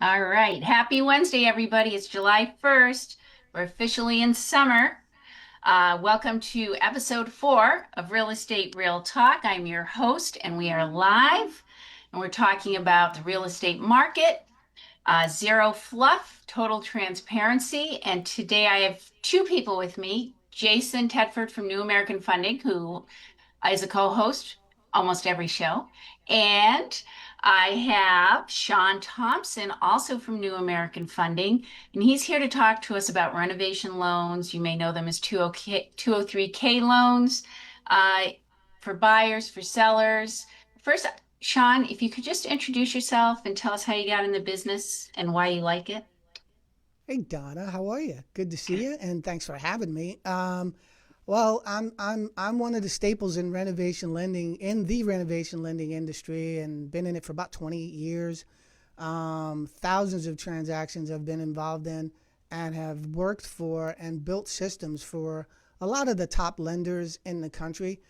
All right. Happy Wednesday, everybody. It's July 1st. We're officially in summer. Welcome to episode 4 of Real Estate Real Talk. I'm your host, and we are live. And we're talking about the real estate market, zero fluff, total transparency. And today I have two people with me, Jason Tedford from New American Funding, who is a co-host almost every show. And I have Sean Thompson, also from New American Funding, and he's here to talk to us about renovation loans. You may know them as 203K loans uh, for buyers, for sellers. First, Sean, if you could just introduce yourself and tell us how you got in the business and why you like it. Hey Donna, how are you? Good to see you, and thanks for having me. I'm one of the staples in the renovation lending industry, and been in it for about 20 years. Thousands of transactions I've been involved in, and have worked for and built systems for a lot of the top lenders in the country.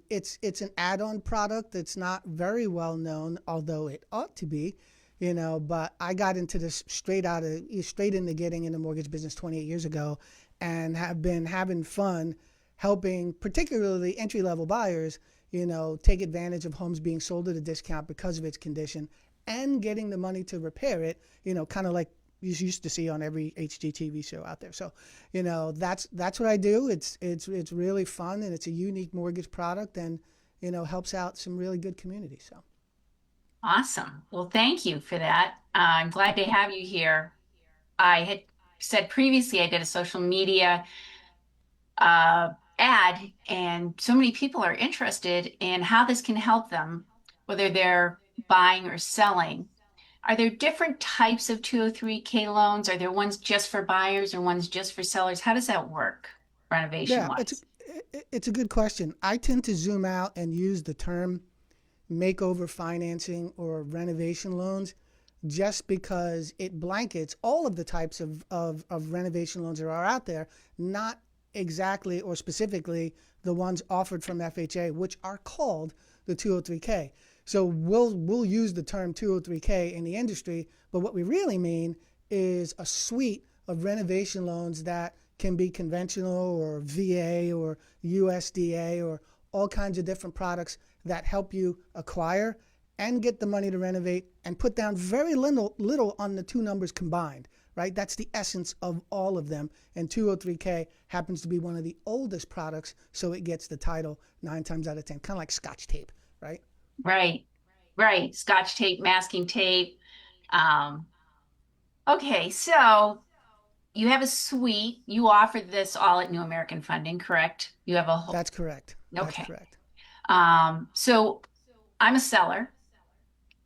It's an add-on product that's not very well known, although it ought to be. But I got into this straight into getting in the mortgage business 28 years ago, and have been having fun helping particularly entry level buyers, take advantage of homes being sold at a discount because of its condition, and getting the money to repair it, kind of like you used to see on every HGTV show out there. So, that's what I do. It's really fun, and it's a unique mortgage product, and helps out some really good communities. So. Awesome. Well, thank you for that. I'm glad to have you here. I had said previously I did a social media ad, and so many people are interested in how this can help them, whether they're buying or selling. Are there different types of 203K loans? Are there ones just for buyers or ones just for sellers? How does that work renovation Yeah, wise? it's a good question. I tend to zoom out and use the term makeover financing or renovation loans just because it blankets all of the types of renovation loans that are out there, not exactly or specifically the ones offered from FHA, which are called the 203K. So we'll use the term 203K in the industry, but what we really mean is a suite of renovation loans that can be conventional or VA or USDA or all kinds of different products that help you acquire and get the money to renovate and put down very little on the two numbers combined, right? That's the essence of all of them. And 203K happens to be one of the oldest products, so it gets the title 9 times out of 10, kind of like Scotch tape, right? Right, right. Scotch tape, masking tape. Um, okay, so you have a suite. You offered this all at New American Funding, correct? You have a whole, That's correct. That's okay. correct. So I'm a seller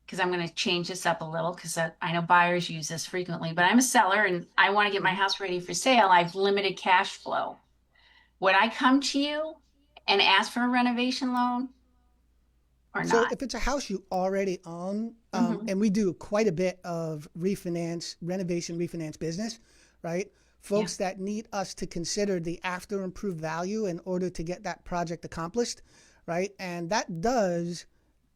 because I'm going to change this up a little because I know buyers use this frequently, but I'm a seller and I want to get my Mhm. house ready for sale. I've limited cash flow. Would I come to you and ask for a renovation loan or So not? if it's a house you already own, Hmm. and we do quite a bit of renovation refinance business, right? Yeah. Folks that need us to consider the after improved value in order to get that project accomplished, right? And that does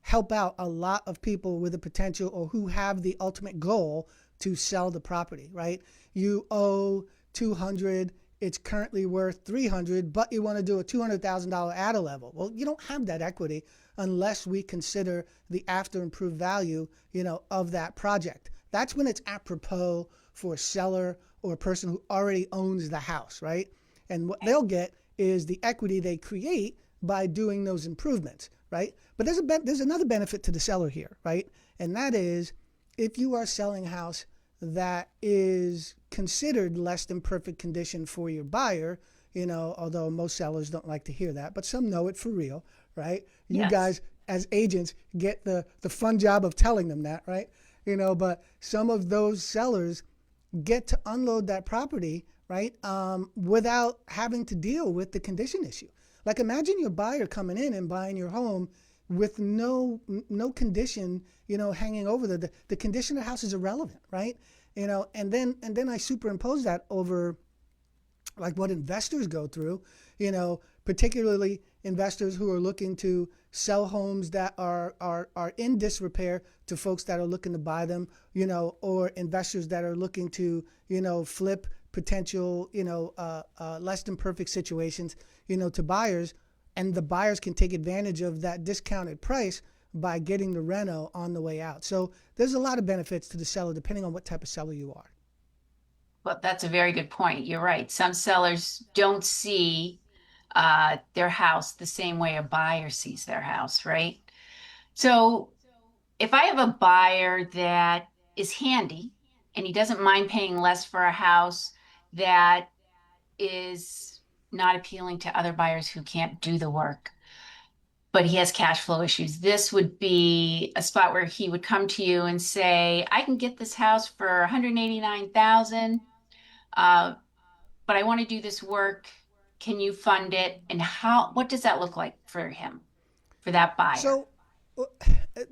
help out a lot of people with the potential or who have the ultimate goal to sell the property, right? You owe 200, it's currently worth 300, but you want to do a $200,000 add a level. Well, you don't have that equity unless we consider the after improved value, of that project. That's when it's apropos for a seller or a person who already owns the house, right? And what they'll get is the equity they create by doing those improvements, right? But there's another benefit to the seller here, right? And that is if you are selling a house that is considered less than perfect condition for your buyer, although most sellers don't like to hear that, but some know it for real, right? You Yes. guys as agents get the fun job of telling them that, right? But some of those sellers get to unload that property, right, without having to deal with the condition issue. Like imagine your buyer coming in and buying your home with no condition, hanging over the condition of the house is irrelevant, right? And then I superimpose that over like what investors go through, particularly investors who are looking to sell homes that are in disrepair to folks that are looking to buy them, or investors that are looking to, flip potential, less than perfect situations, to buyers. And the buyers can take advantage of that discounted price by getting the reno on the way out. So there's a lot of benefits to the seller depending on what type of seller you are. Well, that's a very good point. You're right. Some sellers don't see their house the same way a buyer sees their house, right? So if I have a buyer that is handy and he doesn't mind paying less for a house that is not appealing to other buyers who can't do the work, but he has cash flow issues, this would be a spot where he would come to you and say, I can get this house for 189,000, uh, but I want to do this work. Can you fund it? And what does that look like for him, for that buyer? So uh,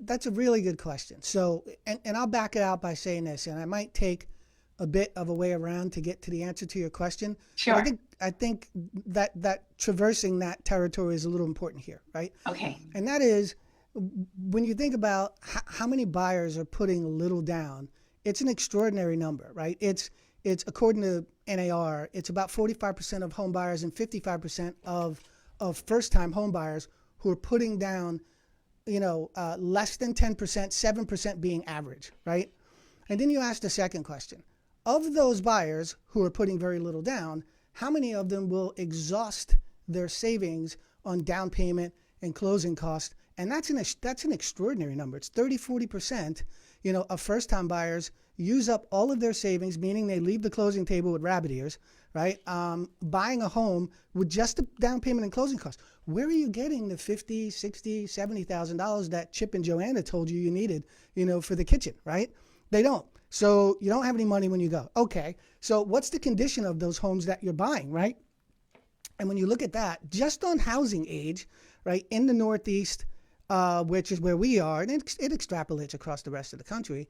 that's a really good question. So, and I'll back it out by saying this, and I might take a bit of a way around to get to the answer to your question, but I Sure. think I think that traversing that territory is a little important here, right? Okay. And that is when you think about how many buyers are putting little down, it's an extraordinary number, right? It's according to NAR, it's about 45% of home buyers and 55% of first-time home buyers who are putting down, less than 10%, 7% being average, right? And then you ask the second question. Of those buyers who are putting very little down, how many of them will exhaust their savings on down payment and closing costs? And that's an extraordinary number. It's 30, 40%, of first-time buyers use up all of their savings, meaning they leave the closing table with rabbit ears, right? Buying a home with just the down payment and closing costs. Where are you getting the $50, $60, $70,000 that Chip and Joanna told you needed, for the kitchen, right? They don't. So you don't have any money when you go. Okay, so what's the condition of those homes that you're buying, right? And when you look at that, just on housing age, right, in the Northeast, which is where we are, and it extrapolates across the rest of the country,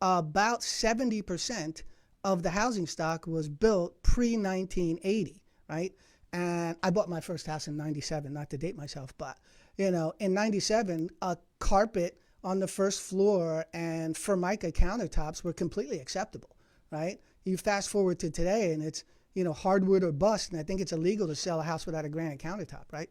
about 70% of the housing stock was built pre-1980, right? And I bought my first house in 97, not to date myself, but, in 97, a carpet on the first floor and Formica countertops were completely acceptable, right? You fast forward to today and it's, hardwood or bust, and I think it's illegal to sell a house without a granite countertop, right?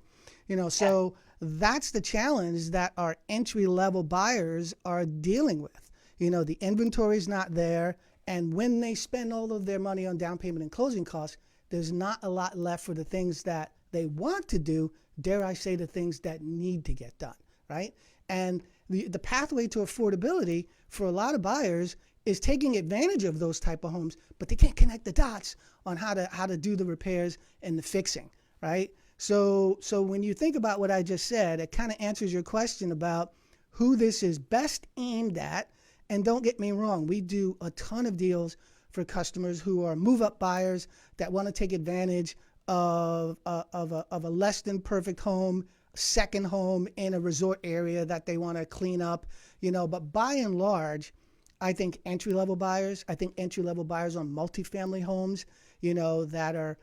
Yeah. So that's the challenge that our entry level buyers are dealing with. The inventory is not there, and when they spend all of their money on down payment and closing costs, there's not a lot left for the things that they want to do, dare I say the things that need to get done, right? And the pathway to affordability for a lot of buyers is taking advantage of those type of homes, but they can't connect the dots on how to do the repairs and the fixing, right? So when you think about what I just said, it kind of answers your question about who this is best aimed at. And don't get me wrong, we do a ton of deals for customers who are move-up buyers that want to take advantage of a less than perfect home, second home in a resort area that they want to clean up, But by and large, I think entry-level buyers on multifamily homes, that are,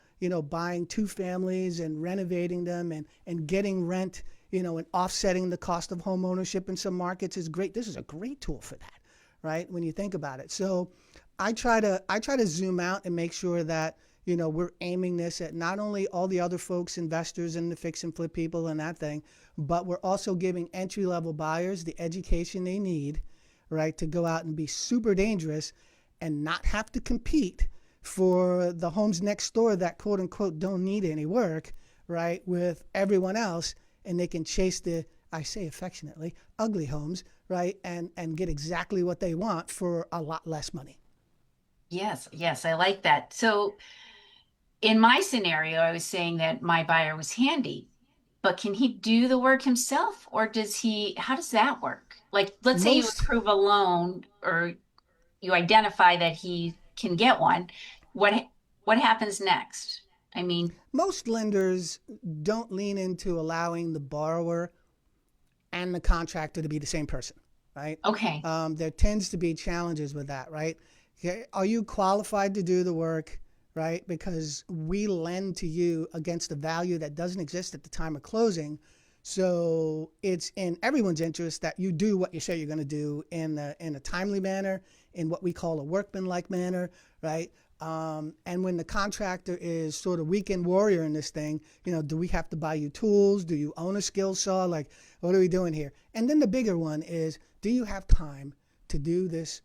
buying two families and renovating them and getting rent, and offsetting the cost of home ownership in some markets is great. This is a great tool for that, right? When you think about it. So I try to zoom out and make sure that, we're aiming this at not only all the other folks, investors and the fix and flip people and that thing, but we're also giving entry-level buyers the education they need, right, to go out and be super dangerous and not have to compete for the homes next door that quote unquote don't need any work, right, with everyone else, and they can chase the, I say affectionately, ugly homes, right, and get exactly what they want for a lot less money. Yes, yes, I like that. So in my scenario, I was saying that my buyer was handy, but can he do the work himself or how does that work? Like, let's say you Most approve a loan or you identify that he can get one. What what happens next? I mean, most lenders don't lean into allowing the borrower and the contractor to be the same person, right? okay, There tends to be challenges with that, right? Okay, are you qualified to do the work, right? Because we lend to you against a value that doesn't exist at the time of closing. So it's in everyone's interest that you do what you say you're going to do in a timely manner, in what we call a workmanlike manner, right? And when the contractor is sort of weekend warrior in this thing, do we have to buy you tools? Do you own a skill saw? Like, what are we doing here? And then the bigger one is, do you have time to do this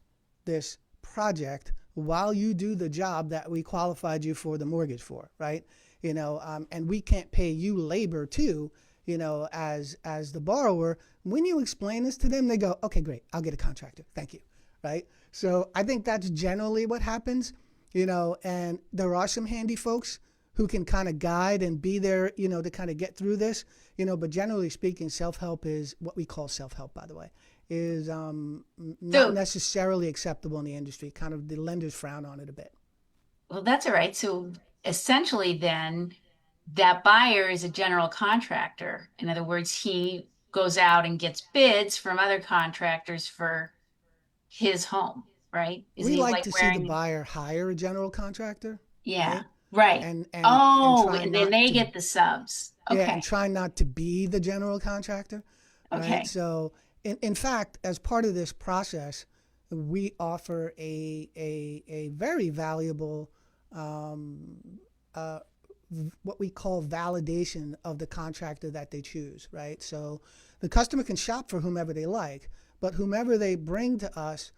project while you do the job that we qualified you for the mortgage for, right? And we can't pay you labor too, as the borrower. When you explain this to them, they go, okay, great, I'll get a contractor, thank you, right? So I think that's generally what happens, and there are some handy folks who can kind of guide and be there, to kind of get through this, but generally speaking, self-help is what we call self-help, by the way, is not So, necessarily acceptable in the industry. Kind of the lenders frown on it a bit. well, that's all right. So essentially, then that buyer is a general contractor. In other words, he goes out and gets bids from other contractors for his home, right? Is We he like like to see the wearing, buyer hire a general contractor, yeah, right? right. And Oh, try and then not they to, get the subs. yeah, and Okay. try not to be the general contractor, right? Okay. So in fact, as part of this process, we offer a very valuable um, uh, what we call validation of the contractor that they choose, right? So the customer can shop for whomever they like, but whomever they bring to us,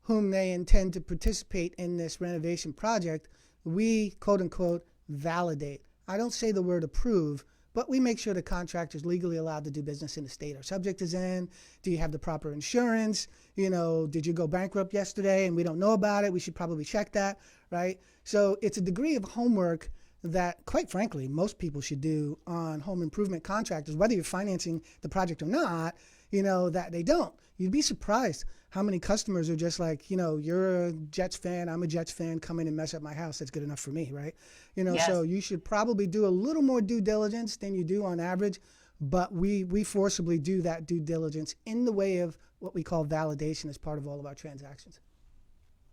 whom they intend to participate in this renovation project, we quote unquote validate. I don't say the word approve, but we make sure the contractor is legally allowed to do business in the state our subject is in. Do you have the proper insurance? Did you go bankrupt yesterday and we don't know about it? We should probably check that, right? So it's a degree of homework that, quite frankly, most people should do on home improvement contractors, whether you're financing the project or not, that they don't. You'd be surprised how many customers are just like, you're a Jets fan, I'm a Jets fan, come in and mess up my house. That's good enough for me, right? So Yes. you should probably do a little more due diligence than you do on average, but we forcibly do that due diligence in the way of what we call validation as part of all of our transactions.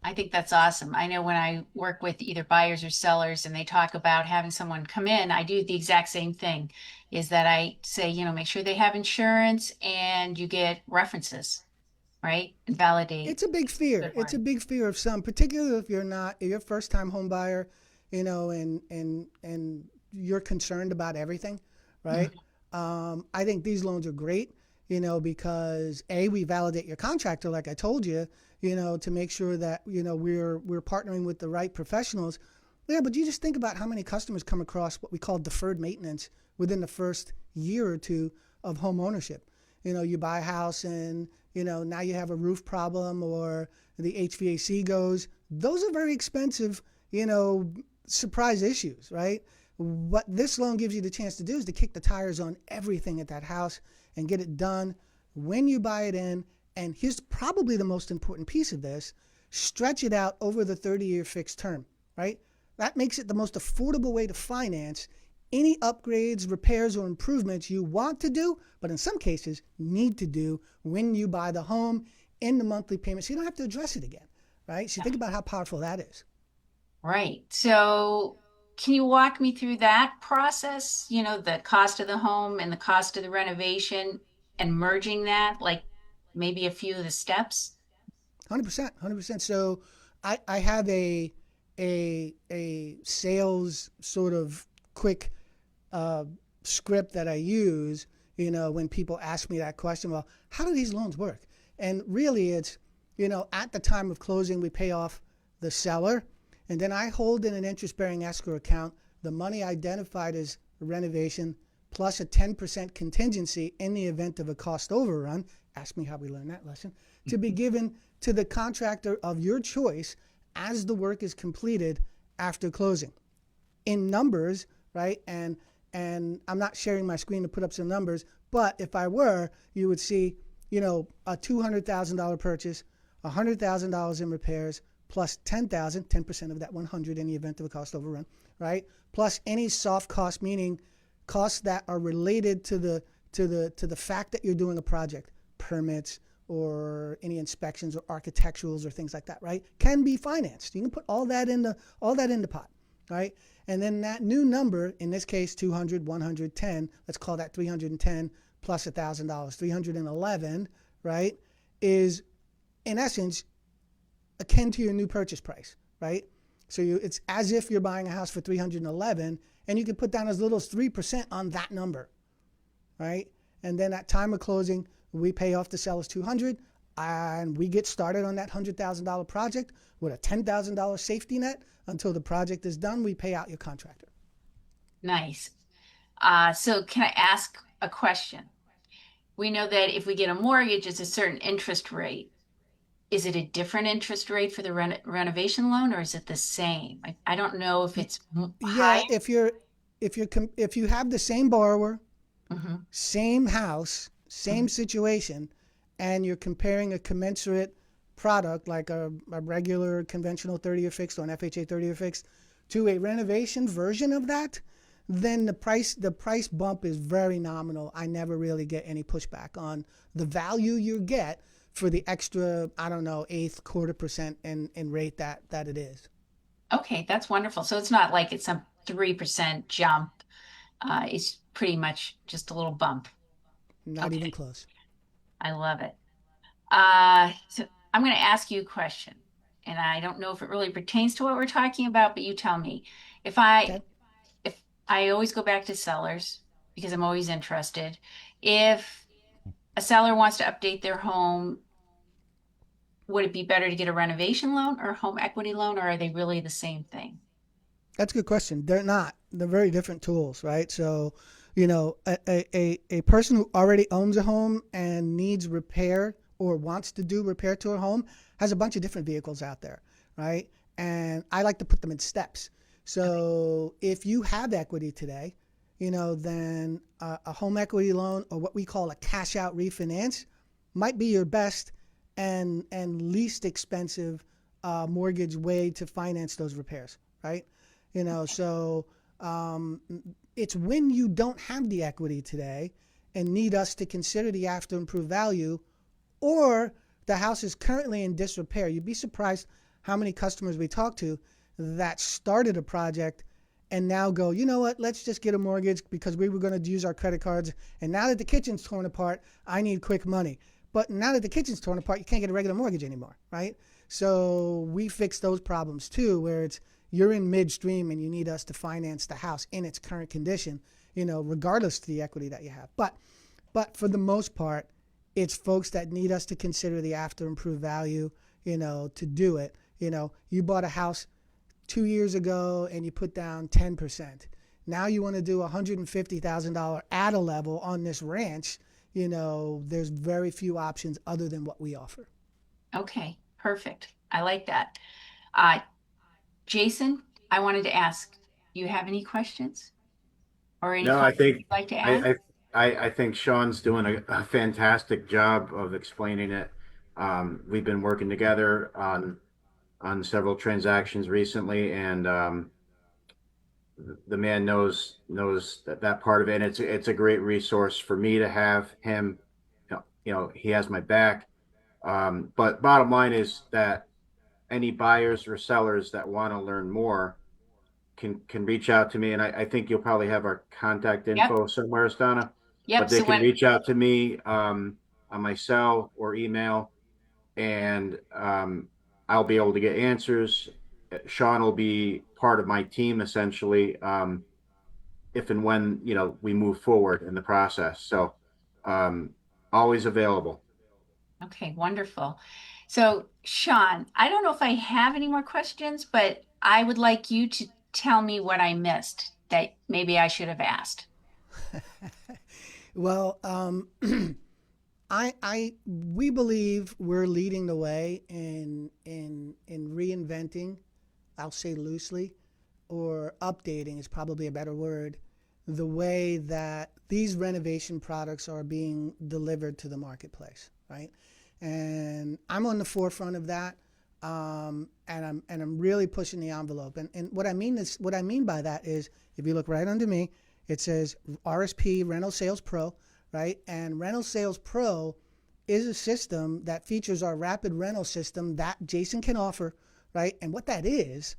I think that's awesome. I know when I work with either buyers or sellers and they talk about having someone come in, I do the exact same thing, is that I say, make sure they have insurance and you get references, right? And validate. It's a big fear. Good It's a one. big fear of some, particularly if you're a first time home buyer, and you're concerned about everything, right? Mhm. I think these loans are great, because A, we validate your contractor, like I told you, to make sure that, we're partnering with the right professionals. Yeah, but you just think about how many customers come across what we call deferred maintenance within the first year or two of home ownership. You buy a house and, now you have a roof problem or the HVAC goes. Those are very expensive, surprise issues, right? What this loan gives you the chance to do is to kick the tires on everything at that house and get it done when you buy it in. And here's probably the most important piece of this: stretch it out over the 30-year fixed term, right? That makes it the most affordable way to finance any upgrades, repairs, or improvements you want to do, but in some cases need to do when you buy the home in the monthly payments. So you don't have to address it again, right? So Yeah. think about how powerful that is. Right. So can you walk me through that process? The cost of the home and the cost of the renovation and merging that, like maybe a few of the steps? 100%, 100%. So I have a sales sort of quick uh, script that I use, when people ask me that question. Well, how do these loans work? And really, it's, at the time of closing, we pay off the seller, and then I hold in an interest-bearing escrow account the money identified as renovation plus a 10% contingency in the event of a cost overrun. Ask me how we learned that lesson. To be given to the contractor of your choice as the work is completed after closing. In numbers, right? And I'm not sharing my screen to put up some numbers, but if I were, you would see, a $200,000 purchase, $100,000 in repairs, plus 10% of that 100 in the event of a cost overrun, right? Plus any soft cost, meaning costs that are related to the fact that you're doing a project, permits or any inspections or architecturals or things like that, right? Can be financed. You can put all that in the pot, right? And then that new number, in this case 200, 110, let's call that 310 plus $1,000, 311, right, is in essence akin to your new purchase price, right? So it's as if you're buying a house for 311, and you can put down as little as 3% on that number, right? And then at time of closing, we pay off the seller's 200, and we get started on that $100,000 project with a $10,000 safety net until the project is done. We pay out your contractor. Nice. So can I ask a question? We know that if we get a mortgage, it's a certain interest rate. Is it a different interest rate for the renovation loan, or is it the same? I don't know if it's higher. Yeah, if you have the same borrower, Hmm. same house, Hmm. same situation, and you're comparing a commensurate product like a regular conventional 30-year fixed or an FHA 30-year fixed to a renovation version of that, then the price bump is very nominal. I never really get any pushback on the value you get for the extra, I don't know, eighth, quarter percent in rate that it is. Okay, that's wonderful. So it's not like it's some 3% jump. It's pretty much just a little bump. Not even Okay, close. I love it. So I'm going to ask you a question, and I don't know if it really pertains to what we're talking about, but you tell me. If I Okay. if I always go back to sellers because I'm always interested. If a seller wants to update their home, would it be better to get a renovation loan or a home equity loan, or are they really the same thing? That's a good question. They're not. They're very different tools, right? So, a person who already owns a home and needs repair or wants to do repair to a home has a bunch of different vehicles out there, right? And I like to put them in steps. Okay. So if you have equity today, then a home equity loan or what we call a cash out refinance might be your best and least expensive mortgage way to finance those repairs, right? So um, it's when you don't have the equity today and need us to consider the after improved value, or the house is currently in disrepair. You'd be surprised how many customers we talk to that started a project and now go, you know what, let's just get a mortgage because we were going to use our credit cards. And now that the kitchen's torn apart, I need quick money. But now that the kitchen's torn apart, you can't get a regular mortgage anymore, right? So we fix those problems too, where it's you're in midstream and you need us to finance the house in its current condition, regardless of the equity that you have. But for the most part, it's folks that need us to consider the after improved value, to do it. You bought a house 2 years ago and you put down 10%. Now you want to do $150,000 at a level on this ranch. There's very few options other than what we offer. Okay, perfect. I like that. Uh, Jason, I wanted to ask, do you have any questions or any No, comments you'd like to add? I think Sean's doing a fantastic job of explaining it. We've been working together on several transactions recently, and the man knows that part of it. And it's a great resource for me to have him. He has my back. But bottom line is that any buyers or sellers that want to learn more can reach out to me, and I think you'll probably have our contact Yep. info somewhere, Donna. Yep. But they So can when, reach out to me on my cell or email, and I'll be able to get answers. Sean will be part of my team essentially, if and when we move forward in the process. So um, always available. okay, wonderful. So, Sean, I don't know if I have any more questions, but I would like you to tell me what I missed that maybe I should have asked. Well, we believe we're leading the way in reinventing. I'll say loosely, or updating is probably a better word, the way that these renovation products are being delivered to the marketplace, right? And I'm on the forefront of that, and I'm really pushing the envelope. And what I mean by that is, if you look right under me, it says RSP Rental Sales Pro, right? And Rental Sales Pro is a system that features our rapid rental system that Jason can offer, right? And what that is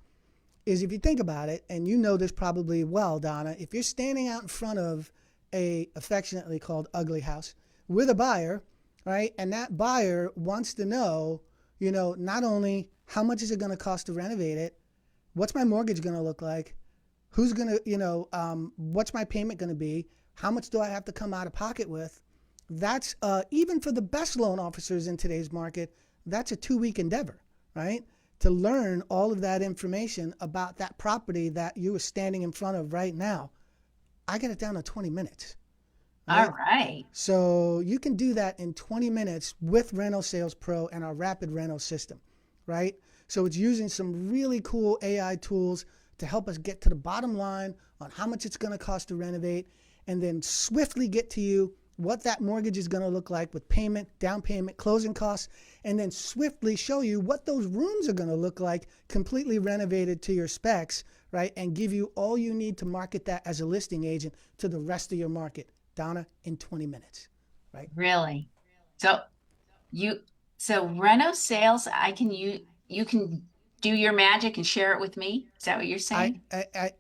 if you think about it, and you know this probably well, Donna, if you're standing out in front of a affectionately called ugly house with a buyer, right? And that buyer wants to know, not only how much is it going to cost to renovate it, what's my mortgage going to look like, who's going to, what's my payment going to be, how much do I have to come out of pocket with. That's even for the best loan officers in today's market, that's a 2-week endeavor, right? To learn all of that information about that property that you are standing in front of right now. I get it down to 20 minutes, All right? right. So you can do that in 20 minutes with Reno Sales Pro and our rapid Reno system, right? So it's using some really cool AI tools to help us get to the bottom line on how much it's going to cost to renovate, and then swiftly get to you what that mortgage is going to look like with payment, down payment, closing costs, and then swiftly show you what those rooms are going to look like completely renovated to your specs, right? And give you all you need to market that as a listing agent to the rest of your market, Donna, in 20 minutes, right? Really? So you so Reno sales, you can do your magic and share it with me. Is that what you're I, saying?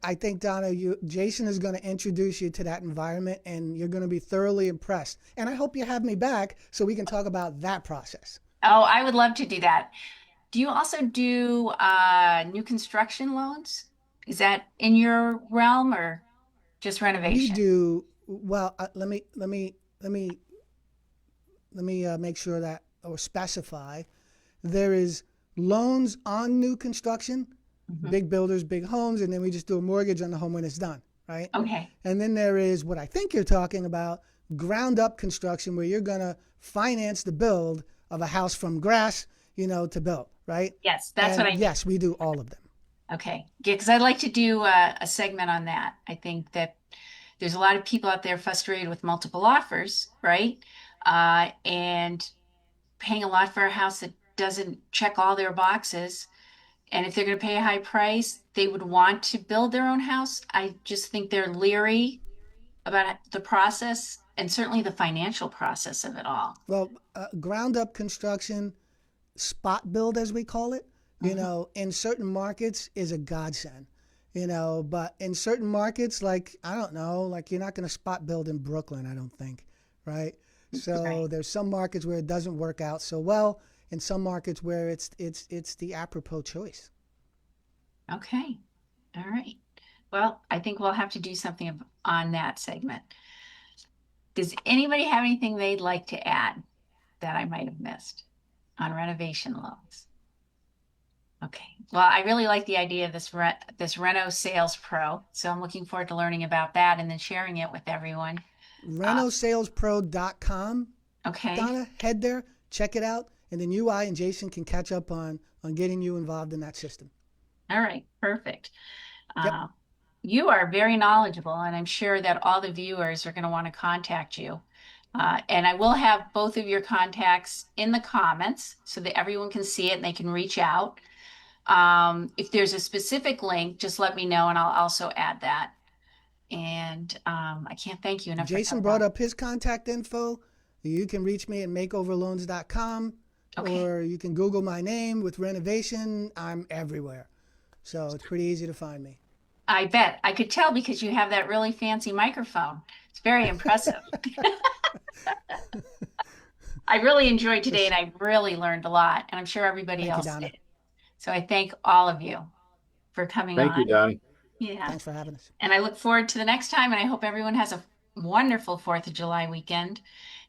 I think, Donna, Jason is going to introduce you to that environment, and you're going to be thoroughly impressed. And I hope you have me back so we can talk about that process. Oh, I would love to do that. Do you also do new construction loans? Is that in your realm or just We renovation? do well. Let me make sure that or specify. There is loans on new construction, Mhm. big builders, big homes, and then we just do a mortgage on the home when it's done, right? Okay. And then there is what I think you're talking about, ground up construction, where you're going to finance the build of a house from grass, to build, right? Yes, that's what And I mean. yes, we do all of them. Okay. Yeah, because I'd like to do a segment on that. I think that there's a lot of people out there frustrated with multiple offers, right? And paying a lot for a house that doesn't check all their boxes. And if they're going to pay a high price, they would want to build their own house. I just think they're leery about the process and certainly the financial process of it all. Well, ground up construction, spot build as we call it, Mhm. in certain markets is a godsend. But in certain markets, like, I don't know, like, you're not going to spot build in Brooklyn, I don't think, right? So Right. there's some markets where it doesn't work out so well, and some markets where it's the apropos choice. Okay. All right. Well, I think we'll have to do something on that segment. Does anybody have anything they'd like to add that I might have missed on renovation loans? Okay. Well, I really like the idea of this Reno Sales Pro, so I'm looking forward to learning about that and then sharing it with everyone. Uh, RenoSalesPro.com. okay. Donna, head there, check it out, and then I and Jason can catch up on getting you involved in that system. All right. Perfect. Yep. Uh, you are very knowledgeable, and I'm sure that all the viewers are going to want to contact you. And I will have both of your contacts in the comments so that everyone can see it and they can reach out. If there's a specific link, just let me know and I'll also add that. And I can't thank you enough for Jason coming brought on. up his contact info. You can reach me at makeoverloans.com, Okay. or you can Google my name with renovation. I'm everywhere. So it's pretty easy to find me. I bet. I could tell because you have that really fancy microphone. It's very impressive. I really enjoyed today and I really learned a lot, and I'm sure everybody Thank you, else Donna. did. So I thank all of you for coming Thank you, on. Donnie. Yeah. Thanks for having us. And I look forward to the next time, and I hope everyone has a wonderful 4th of July weekend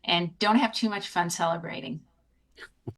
and don't have too much fun celebrating.